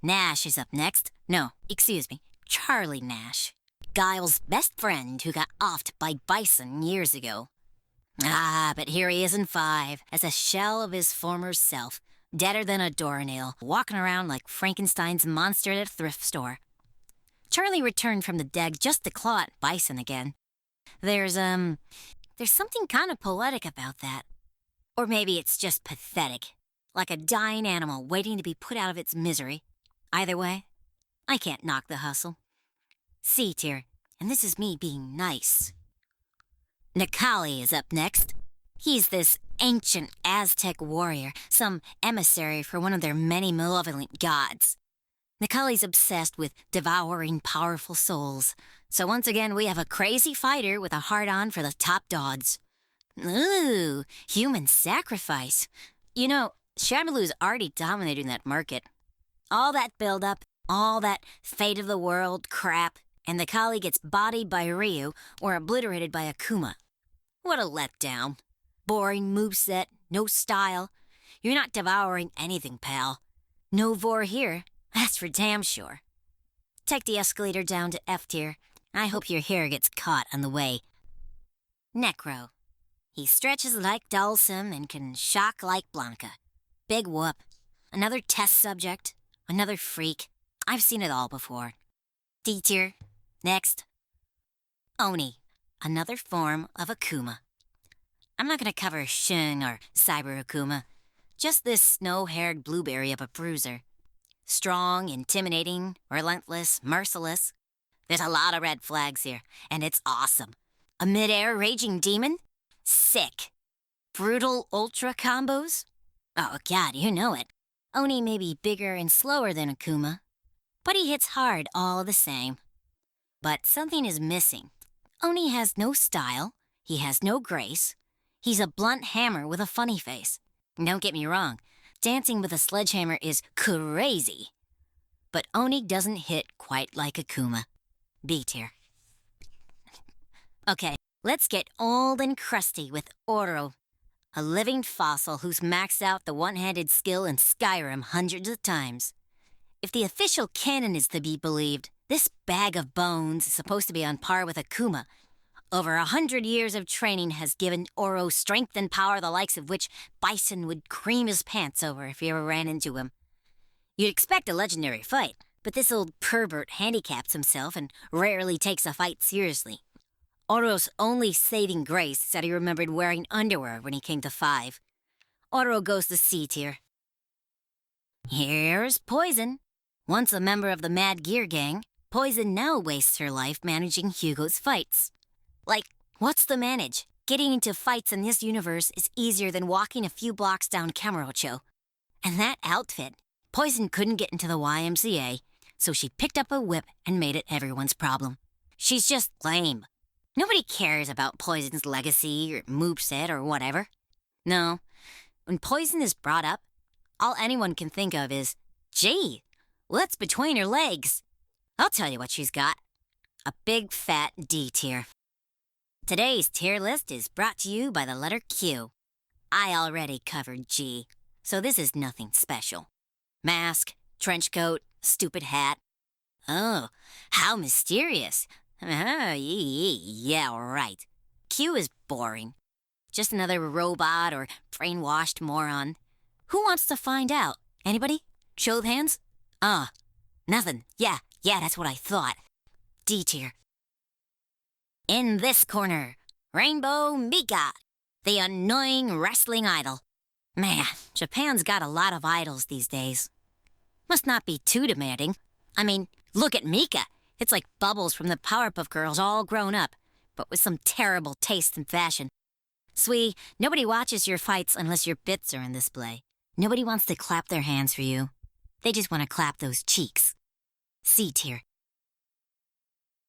Nash is up next. No, excuse me, Charlie Nash. Guile's best friend who got offed by Bison years ago. Ah, but here he is in 5, as a shell of his former self, deader than a doornail, walking around like Frankenstein's monster at a thrift store. Charlie returned from the dead just to claw at Bison again. There's something kind of poetic about that. Or maybe it's just pathetic, like a dying animal waiting to be put out of its misery. Either way, I can't knock the hustle. C tier, and this is me being nice. Necalli is up next. He's this ancient Aztec warrior, some emissary for one of their many malevolent gods. Necalli's obsessed with devouring powerful souls, so once again we have a crazy fighter with a hard-on for the top dogs. Ooh, human sacrifice. You know, Shadaloo's already dominating that market. All that build-up, all that fate of the world crap, and Necalli gets bodied by Ryu or obliterated by Akuma. What a letdown. Boring moveset, no style. You're not devouring anything, pal. No vor here, that's for damn sure. Take the escalator down to F tier. I hope your hair gets caught on the way. Necro. He stretches like Dhalsim and can shock like Blanka. Big whoop. Another test subject. Another freak. I've seen it all before. D tier. Next. Oni. Another form of Akuma. I'm not gonna cover Shun or Cyber Akuma. Just this snow-haired blueberry of a bruiser. Strong, intimidating, relentless, merciless. There's a lot of red flags here, and it's awesome. A mid-air raging demon? Sick. Brutal ultra combos? Oh god, you know it. Oni may be bigger and slower than Akuma, but he hits hard all the same. But something is missing. Oni has no style, he has no grace. He's a blunt hammer with a funny face. Don't get me wrong, dancing with a sledgehammer is crazy. But Oni doesn't hit quite like Akuma. B tier. Okay, let's get old and crusty with Oro, a living fossil who's maxed out the one-handed skill in Skyrim hundreds of times. If the official canon is to be believed, this bag of bones is supposed to be on par with Akuma. Over 100 years of training has given Oro strength and power the likes of which Bison would cream his pants over if he ever ran into him. You'd expect a legendary fight, but this old pervert handicaps himself and rarely takes a fight seriously. Oro's only saving grace is that he remembered wearing underwear when he came to 5. Oro goes to C tier. Here's Poison. Once a member of the Mad Gear Gang, Poison now wastes her life managing Hugo's fights. Like, what's the manage? Getting into fights in this universe is easier than walking a few blocks down Kamurocho. And that outfit, Poison couldn't get into the YMCA, so she picked up a whip and made it everyone's problem. She's just lame. Nobody cares about Poison's legacy or moveset or whatever. No, when Poison is brought up, all anyone can think of is, gee, what's between her legs? I'll tell you what she's got. A big fat D tier. Today's tier list is brought to you by the letter Q. I already covered G, so this is nothing special. Mask, trench coat, stupid hat. Oh, how mysterious. Yeah, right. Q is boring. Just another robot or brainwashed moron. Who wants to find out? Anybody? Show of hands? Nothing. Yeah, that's what I thought. D tier. In this corner, Rainbow Mika, the annoying wrestling idol. Man, Japan's got a lot of idols these days. Must not be too demanding. I mean, look at Mika. It's like Bubbles from the Powerpuff Girls all grown up, but with some terrible taste and fashion. Sweet, nobody watches your fights unless your bits are in display. Nobody wants to clap their hands for you. They just want to clap those cheeks. C tier.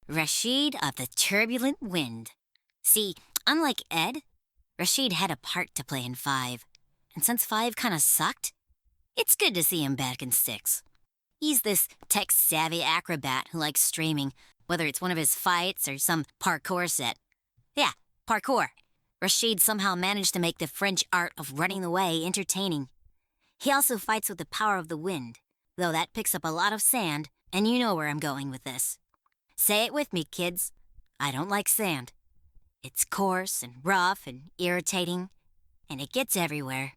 Rashid of the Turbulent Wind. See, unlike Ed, Rashid had a part to play in 5. And since 5 kinda sucked, it's good to see him back in 6. He's this tech-savvy acrobat who likes streaming, whether it's one of his fights or some parkour set. Yeah, parkour. Rashid somehow managed to make the French art of running away entertaining. He also fights with the power of the wind, though that picks up a lot of sand, and you know where I'm going with this. Say it with me, kids. I don't like sand. It's coarse and rough and irritating, and it gets everywhere.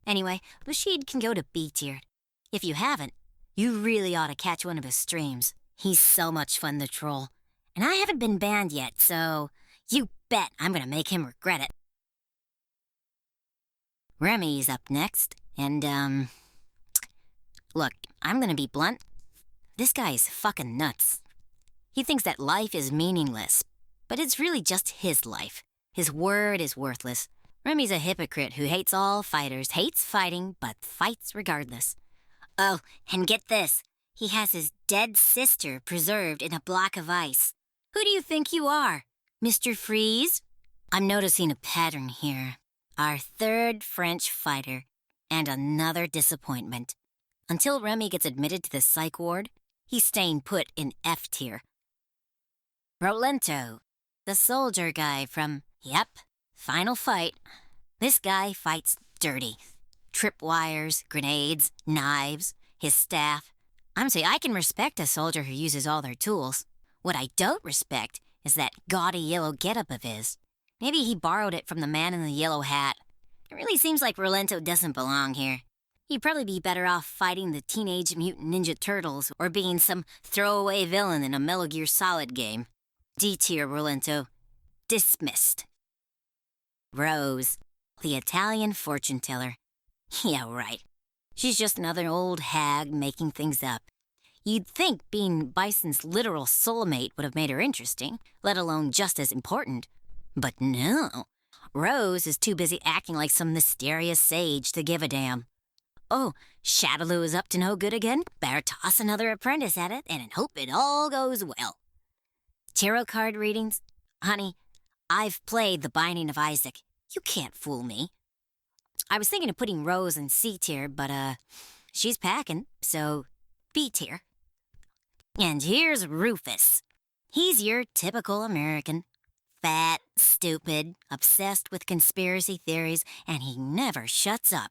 Anyway, Rashid can go to B tier. If you haven't, you really ought to catch one of his streams. He's so much fun to troll. And I haven't been banned yet, so you bet I'm gonna make him regret it. Remy's up next, and, look, I'm gonna be blunt. This guy is fucking nuts. He thinks that life is meaningless, but it's really just his life. His word is worthless. Remy's a hypocrite who hates all fighters, hates fighting, but fights regardless. Oh, and get this. He has his dead sister preserved in a block of ice. Who do you think you are, Mr. Freeze? I'm noticing a pattern here. Our third French fighter, and another disappointment. Until Remy gets admitted to the psych ward, he's staying put in F tier. Rolento, the soldier guy from, yep, Final Fight. This guy fights dirty. Tripwires, grenades, knives, his staff. Honestly, I can respect a soldier who uses all their tools. What I don't respect is that gaudy yellow getup of his. Maybe he borrowed it from the man in the yellow hat. It really seems like Rolento doesn't belong here. He'd probably be better off fighting the Teenage Mutant Ninja Turtles or being some throwaway villain in a Metal Gear Solid game. D tier, Rolento. Dismissed. Rose, the Italian fortune teller. Yeah, right. She's just another old hag making things up. You'd think being Bison's literal soulmate would have made her interesting, let alone just as important. But no. Rose is too busy acting like some mysterious sage to give a damn. Oh, Shadaloo is up to no good again? Better toss another apprentice at it and hope it all goes well. Tarot card readings? Honey, I've played The Binding of Isaac. You can't fool me. I was thinking of putting Rose in C tier, but, she's packing, so B tier. And here's Rufus. He's your typical American. Fat, stupid, obsessed with conspiracy theories, and he never shuts up.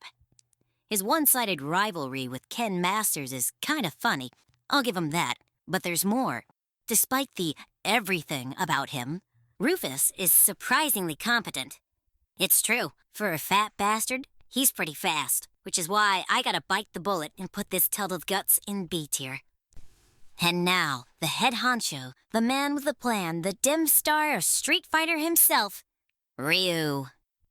His one-sided rivalry with Ken Masters is kind of funny. I'll give him that. But there's more. Despite the everything about him, Rufus is surprisingly competent. It's true. For a fat bastard, he's pretty fast, which is why I gotta bite the bullet and put this Tilted Guts in B tier. And now, the head honcho, the man with the plan, the dim star of Street Fighter himself, Ryu.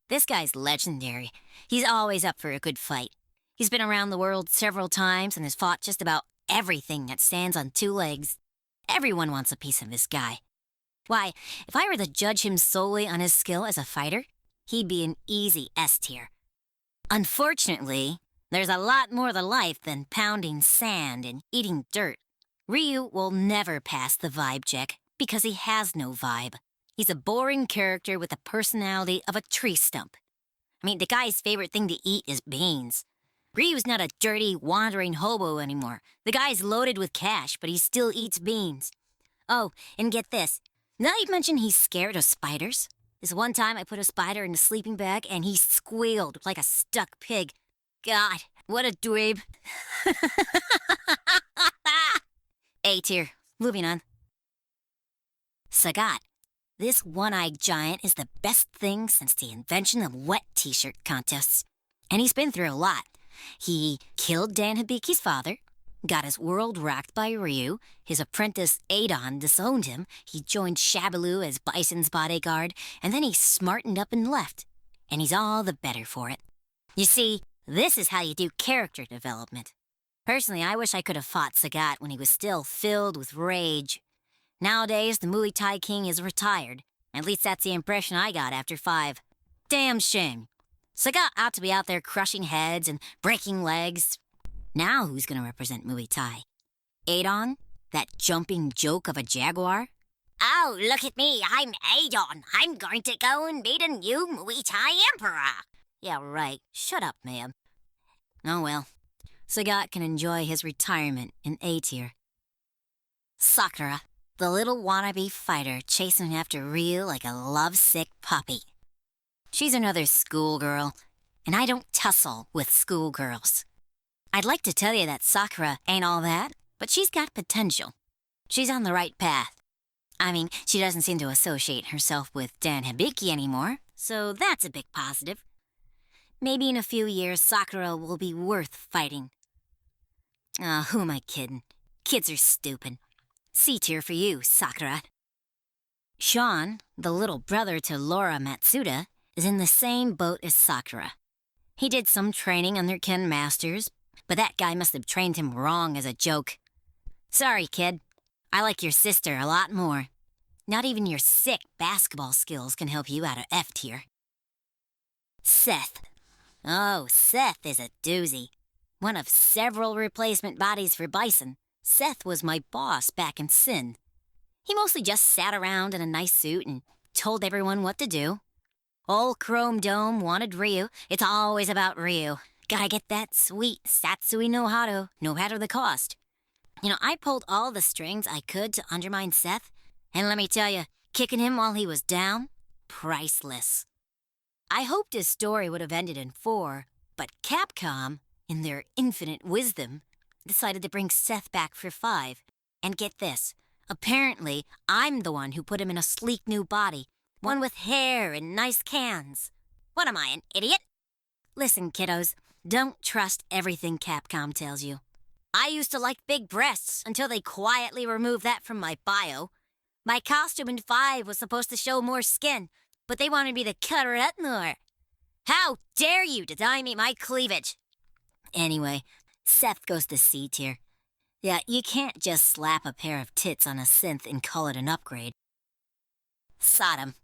This guy's legendary. He's always up for a good fight. He's been around the world several times and has fought just about everything that stands on two legs. Everyone wants a piece of this guy. Why, if I were to judge him solely on his skill as a fighter, he'd be an easy S tier. Unfortunately, there's a lot more to life than pounding sand and eating dirt. Ryu will never pass the vibe check because he has no vibe. He's a boring character with the personality of a tree stump. I mean, the guy's favorite thing to eat is beans. Ryu's not a dirty, wandering hobo anymore. The guy's loaded with cash, but he still eats beans. Oh, and get this. Now you mentioned he's scared of spiders. This one time I put a spider in a sleeping bag and he squealed like a stuck pig. God, what a dweeb. A tier. Moving on. Sagat. This one-eyed giant is the best thing since the invention of wet t-shirt contests. And he's been through a lot. He killed Dan Hibiki's father, got his world rocked by Ryu, his apprentice Adon disowned him, he joined Shabaloo as Bison's bodyguard, and then he smartened up and left. And he's all the better for it. You see, this is how you do character development. Personally, I wish I could have fought Sagat when he was still filled with rage. Nowadays, the Muay Thai king is retired. At least that's the impression I got after 5. Damn shame. Sagat ought to be out there crushing heads and breaking legs. Now who's gonna represent Muay Thai? Adon? That jumping joke of a jaguar? Oh, look at me, I'm Adon. I'm going to go and be the new Muay Thai emperor. Yeah, right. Shut up, ma'am. Oh well. Sagat can enjoy his retirement in A tier. Sakura, the little wannabe fighter chasing after Ryu like a lovesick puppy. She's another schoolgirl, and I don't tussle with schoolgirls. I'd like to tell you that Sakura ain't all that, but she's got potential. She's on the right path. I mean, she doesn't seem to associate herself with Dan Hibiki anymore, so that's a big positive. Maybe in a few years, Sakura will be worth fighting. Who am I kidding? Kids are stupid. C tier for you, Sakura. Sean, the little brother to Laura Matsuda, is in the same boat as Sakura. He did some training under Ken Masters, but that guy must have trained him wrong as a joke. Sorry, kid. I like your sister a lot more. Not even your sick basketball skills can help you out of F tier. Seth. Oh, Seth is a doozy. One of several replacement bodies for Bison, Seth was my boss back in Sin. He mostly just sat around in a nice suit and told everyone what to do. Old Chrome Dome wanted Ryu. It's always about Ryu. Gotta get that sweet Satsui no Hado, no matter the cost. You know, I pulled all the strings I could to undermine Seth, and let me tell you, kicking him while he was down, priceless. I hoped his story would have ended in 4, but Capcom, in their infinite wisdom, decided to bring Seth back for 5. And get this, apparently I'm the one who put him in a sleek new body, one with hair and nice cans. What am I, an idiot? Listen, kiddos, don't trust everything Capcom tells you. I used to like big breasts until they quietly removed that from my bio. My costume in 5 was supposed to show more skin, but they wanted me to cut her more. How dare you deny me my cleavage? Anyway, Seth goes to C tier. Yeah, you can't just slap a pair of tits on a synth and call it an upgrade. Sodom.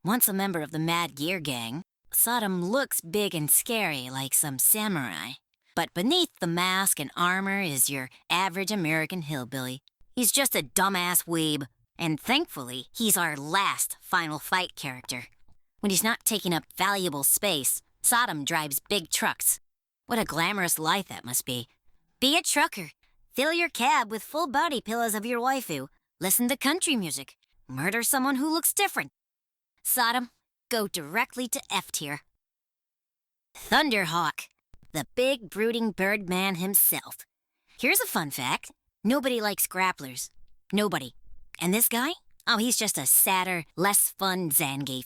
Once a member of the Mad Gear Gang, Sodom looks big and scary like some samurai. But beneath the mask and armor is your average American hillbilly. He's just a dumbass weeb. And thankfully, he's our last Final Fight character. When he's not taking up valuable space, Sodom drives big trucks. What a glamorous life that must be. Be a trucker. Fill your cab with full body pillows of your waifu. Listen to country music. Murder someone who looks different. Sodom, go directly to F tier. Thunderhawk, the big brooding bird man himself. Here's a fun fact. Nobody likes grapplers. Nobody. And this guy? Oh, he's just a sadder, less fun Zangief.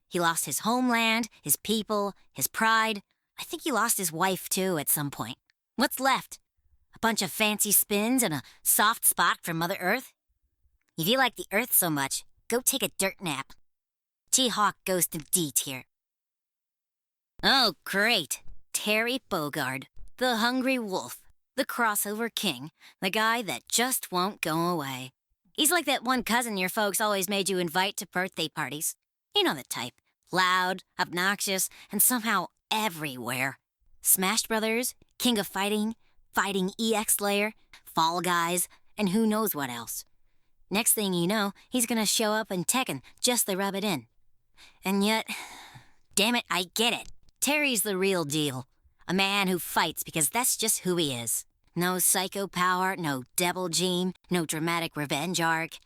He lost his homeland, his people, his pride. I think he lost his wife, too, at some point. What's left? A bunch of fancy spins and a soft spot for Mother Earth? If you like the Earth so much, go take a dirt nap. T-Hawk goes to D tier. Oh, great. Terry Bogard, the hungry wolf, the crossover king, the guy that just won't go away. He's like that one cousin your folks always made you invite to birthday parties. You know the type. Loud, obnoxious, and somehow everywhere. Smash Brothers, King of Fighting, Fighting EX Layer, Fall Guys, and who knows what else. Next thing you know, he's gonna show up in Tekken just to rub it in. And yet, damn it, I get it. Terry's the real deal. A man who fights because that's just who he is. No psycho power, no devil gene, no dramatic revenge arc.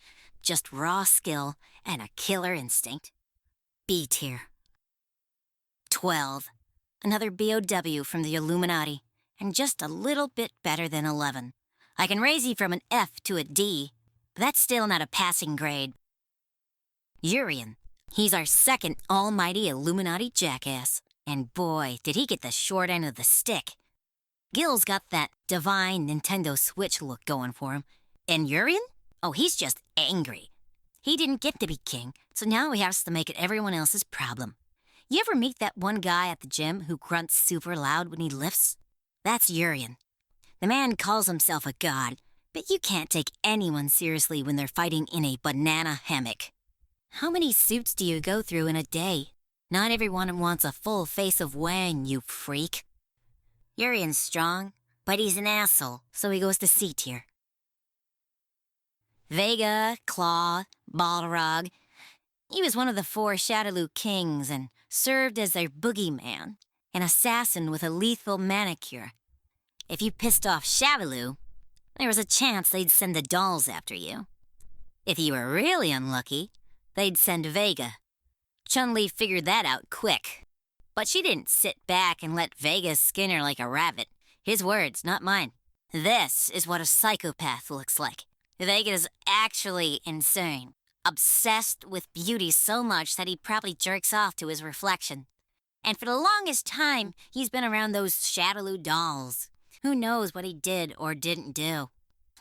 Just raw skill and a killer instinct. B tier. 12. Another BOW from the Illuminati, and just a little bit better than 11. I can raise you from an F to a D, but that's still not a passing grade. Urian. He's our second almighty Illuminati jackass. And boy, did he get the short end of the stick. Gill's got that divine Nintendo Switch look going for him. And Urian? Oh, he's just angry. He didn't get to be king, so now he has to make it everyone else's problem. You ever meet that one guy at the gym who grunts super loud when he lifts? That's Urian. The man calls himself a god, but you can't take anyone seriously when they're fighting in a banana hammock. How many suits do you go through in a day? Not everyone wants a full face of Wang, you freak. Urian's strong, but he's an asshole, so he goes to C tier. Vega, Claw, Balrog. He was one of the 4 Shadaloo kings and served as their boogeyman, an assassin with a lethal manicure. If you pissed off Shadaloo, there was a chance they'd send the dolls after you. If you were really unlucky, they'd send Vega. Chun-Li figured that out quick. But she didn't sit back and let Vega skin her like a rabbit. His words, not mine. This is what a psychopath looks like. Vega is actually insane. Obsessed with beauty so much that he probably jerks off to his reflection. And for the longest time, he's been around those Shadaloo dolls. Who knows what he did or didn't do.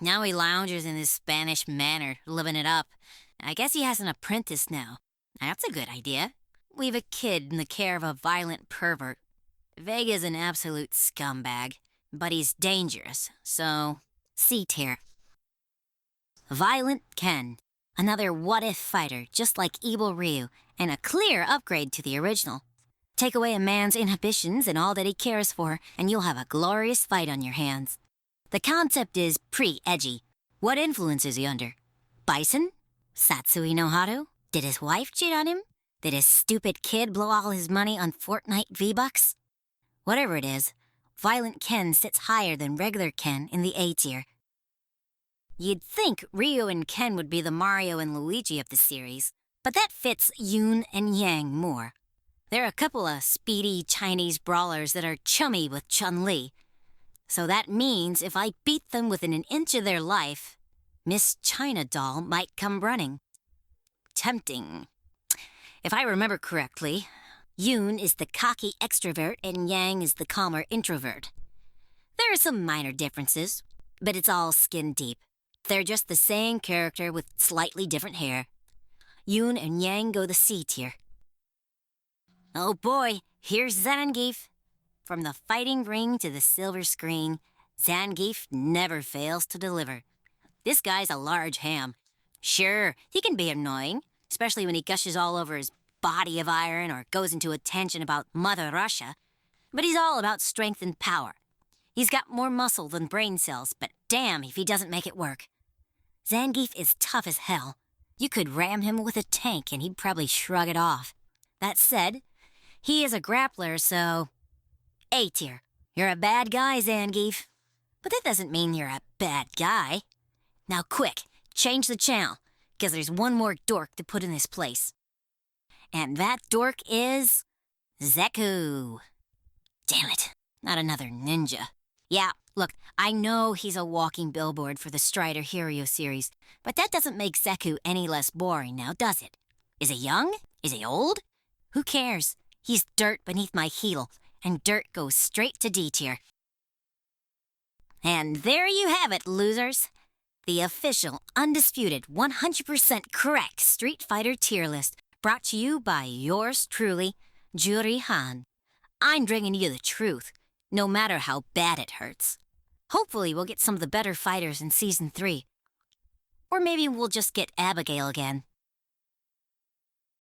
Now he lounges in his Spanish manner, living it up. I guess he has an apprentice now. That's a good idea. Leave a kid in the care of a violent pervert. Vega's an absolute scumbag, but he's dangerous, so C tier. Violent Ken. Another what-if fighter, just like Evil Ryu, and a clear upgrade to the original. Take away a man's inhibitions and all that he cares for, and you'll have a glorious fight on your hands. The concept is pre-edgy. What influence is he under? Bison? Satsui no Haru? Did his wife cheat on him? Did his stupid kid blow all his money on Fortnite V-Bucks? Whatever it is, Violent Ken sits higher than regular Ken in the A tier. You'd think Ryu and Ken would be the Mario and Luigi of the series, but that fits Yun and Yang more. They're a couple of speedy Chinese brawlers that are chummy with Chun-Li. So that means if I beat them within an inch of their life, Miss China Doll might come running. Tempting. If I remember correctly, Yun is the cocky extrovert and Yang is the calmer introvert. There are some minor differences, but it's all skin deep. They're just the same character with slightly different hair. Yun and Yang go the C tier. Oh boy, here's Zangief. From the fighting ring to the silver screen, Zangief never fails to deliver. This guy's a large ham. Sure, he can be annoying, especially when he gushes all over his body of iron or goes into a tangent about Mother Russia. But he's all about strength and power. He's got more muscle than brain cells, but damn if he doesn't make it work. Zangief is tough as hell. You could ram him with a tank and he'd probably shrug it off. That said, he is a grappler, so A tier. You're a bad guy, Zangief. But that doesn't mean you're a bad guy. Now quick, change the channel, because there's one more dork to put in his place. And that dork is Zeku. Damn it, not another ninja. Yeah, look, I know he's a walking billboard for the Strider Hero series, but that doesn't make Zeku any less boring now, does it? Is he young? Is he old? Who cares? He's dirt beneath my heel, and dirt goes straight to D tier. And there you have it, losers. The official, undisputed, 100% correct Street Fighter tier list, brought to you by yours truly, Juri Han. I'm bringing you the truth, no matter how bad it hurts. Hopefully we'll get some of the better fighters in Season 3. Or maybe we'll just get Abigail again.